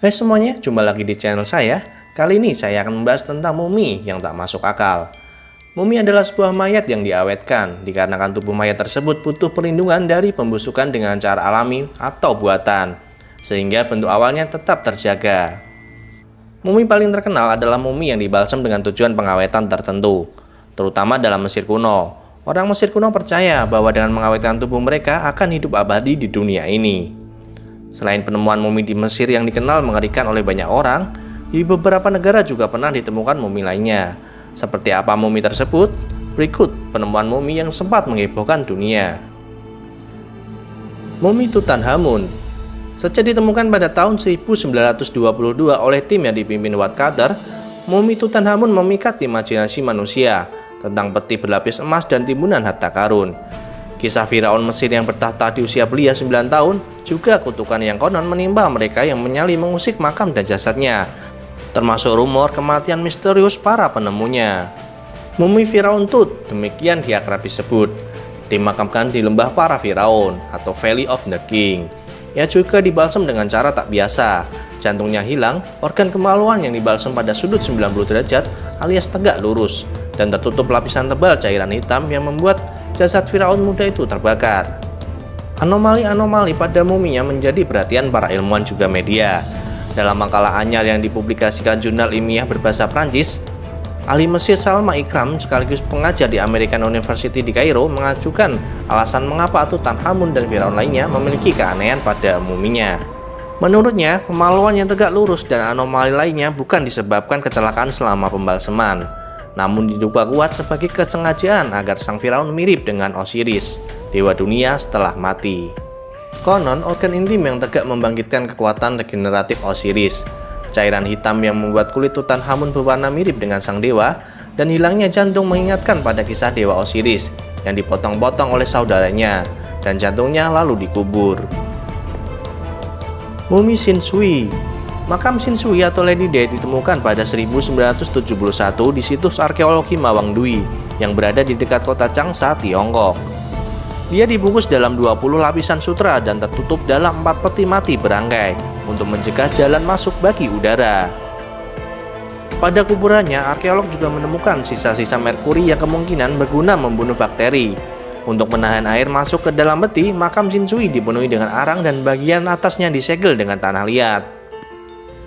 Hai semuanya, jumpa lagi di channel saya. Kali ini saya akan membahas tentang mumi yang tak masuk akal. Mumi adalah sebuah mayat yang diawetkan, dikarenakan tubuh mayat tersebut butuh perlindungan dari pembusukan dengan cara alami atau buatan, sehingga bentuk awalnya tetap terjaga. Mumi paling terkenal adalah mumi yang dibalsam dengan tujuan pengawetan tertentu, terutama dalam Mesir kuno. Orang Mesir kuno percaya bahwa dengan mengawetkan tubuh mereka akan hidup abadi di dunia ini. Selain penemuan mumi di Mesir yang dikenal mengerikan oleh banyak orang, di beberapa negara juga pernah ditemukan mumi lainnya. Seperti apa mumi tersebut? Berikut penemuan mumi yang sempat menghebohkan dunia. Mumi Tutankhamun. Sejak ditemukan pada tahun 1922 oleh tim yang dipimpin Howard Carter, mumi Tutankhamun memikat imajinasi manusia tentang peti berlapis emas dan timbunan harta karun. Kisah Firaun Mesir yang bertahta di usia belia 9 tahun juga kutukan yang konon menimpa mereka yang menyali mengusik makam dan jasadnya, termasuk rumor kematian misterius para penemunya. Mumi Firaun Tut, demikian dia kerap disebut, dimakamkan di lembah para Firaun atau Valley of the King. Ia juga dibalsam dengan cara tak biasa. Jantungnya hilang, organ kemaluan yang dibalsam pada sudut 90 derajat alias tegak lurus, dan tertutup lapisan tebal cairan hitam yang membuat jasad Firaun muda itu terbakar. Anomali-anomali pada muminya menjadi perhatian para ilmuwan juga media. Dalam makalah anyar yang dipublikasikan jurnal ilmiah berbahasa Prancis, ahli Mesir Salma Ikram sekaligus pengajar di American University di Kairo mengajukan alasan mengapa Tutankhamun dan Firaun lainnya memiliki keanehan pada muminya. Menurutnya, kemaluan yang tegak lurus dan anomali lainnya bukan disebabkan kecelakaan selama pembalseman, namun diduga kuat sebagai kesengajaan agar sang Firaun mirip dengan Osiris, dewa dunia setelah mati. Konon, organ intim yang tegak membangkitkan kekuatan regeneratif Osiris. Cairan hitam yang membuat kulit Tutankhamun berwarna mirip dengan sang dewa, dan hilangnya jantung mengingatkan pada kisah dewa Osiris yang dipotong-potong oleh saudaranya, dan jantungnya lalu dikubur. Mumi Shinsui. Makam Shinsui atau Lady Day ditemukan pada 1971 di situs arkeologi Mawangdui yang berada di dekat kota Changsha, Tiongkok. Dia dibungkus dalam 20 lapisan sutra dan tertutup dalam 4 peti mati berangkai untuk mencegah jalan masuk bagi udara. Pada kuburannya, arkeolog juga menemukan sisa-sisa merkuri yang kemungkinan berguna membunuh bakteri. Untuk menahan air masuk ke dalam peti, makam Shinsui dipenuhi dengan arang dan bagian atasnya disegel dengan tanah liat.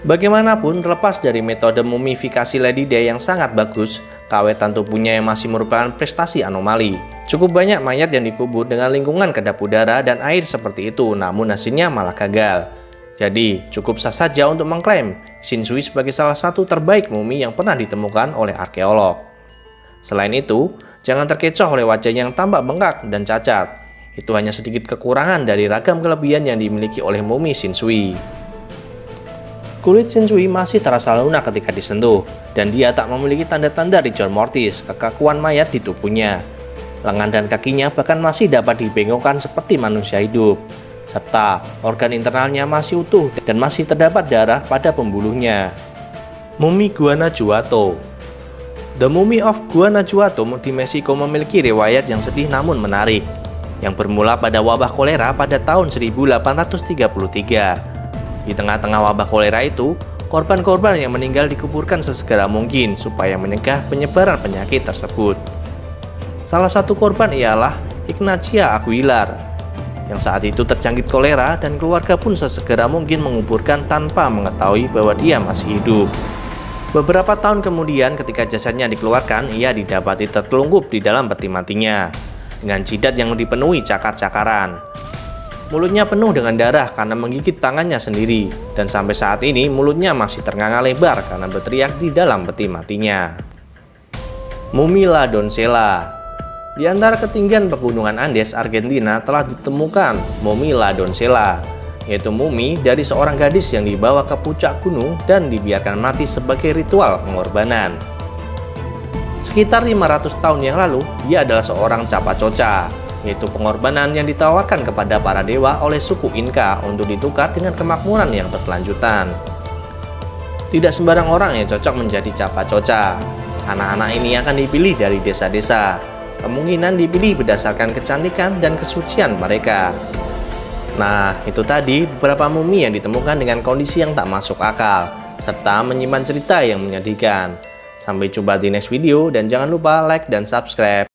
Bagaimanapun, terlepas dari metode mumifikasi Lady Day yang sangat bagus, keawetan tubuhnya yang masih merupakan prestasi anomali. Cukup banyak mayat yang dikubur dengan lingkungan kedap udara dan air seperti itu, namun hasilnya malah gagal. Jadi, cukup sah saja untuk mengklaim Shinsui sebagai salah satu terbaik mumi yang pernah ditemukan oleh arkeolog. Selain itu, jangan terkecoh oleh wajahnya yang tampak bengkak dan cacat. Itu hanya sedikit kekurangan dari ragam kelebihan yang dimiliki oleh mumi Shinsui. Kulit Shinsui masih terasa lunak ketika disentuh, dan dia tak memiliki tanda-tanda rigor mortis, kekakuan mayat di tubuhnya. Lengan dan kakinya bahkan masih dapat dibengkokkan seperti manusia hidup, serta organ internalnya masih utuh dan masih terdapat darah pada pembuluhnya. Mumi Guanajuato. The Mummy of Guanajuato di Meksiko memiliki riwayat yang sedih namun menarik, yang bermula pada wabah kolera pada tahun 1833. Di tengah-tengah wabah kolera itu, korban-korban yang meninggal dikuburkan sesegera mungkin supaya mencegah penyebaran penyakit tersebut. Salah satu korban ialah Ignacia Aguilar, yang saat itu terjangkit kolera dan keluarga pun sesegera mungkin menguburkan tanpa mengetahui bahwa dia masih hidup. Beberapa tahun kemudian ketika jasadnya dikeluarkan, ia didapati tertelungkup di dalam peti matinya, dengan jidat yang dipenuhi cakar-cakaran. Mulutnya penuh dengan darah karena menggigit tangannya sendiri, dan sampai saat ini mulutnya masih ternganga lebar karena berteriak di dalam peti matinya. Mumi La Doncella. Di antara ketinggian pegunungan Andes, Argentina telah ditemukan mumi La Doncella, yaitu mumi dari seorang gadis yang dibawa ke puncak gunung dan dibiarkan mati sebagai ritual pengorbanan. Sekitar 500 tahun yang lalu, dia adalah seorang capacoca, yaitu pengorbanan yang ditawarkan kepada para dewa oleh suku Inca untuk ditukar dengan kemakmuran yang berkelanjutan. Tidak sembarang orang yang cocok menjadi capacoca. Anak-anak ini akan dipilih dari desa-desa. Kemungkinan dipilih berdasarkan kecantikan dan kesucian mereka. Nah, itu tadi beberapa mumi yang ditemukan dengan kondisi yang tak masuk akal, serta menyimpan cerita yang menyedihkan. Sampai jumpa di next video dan jangan lupa like dan subscribe.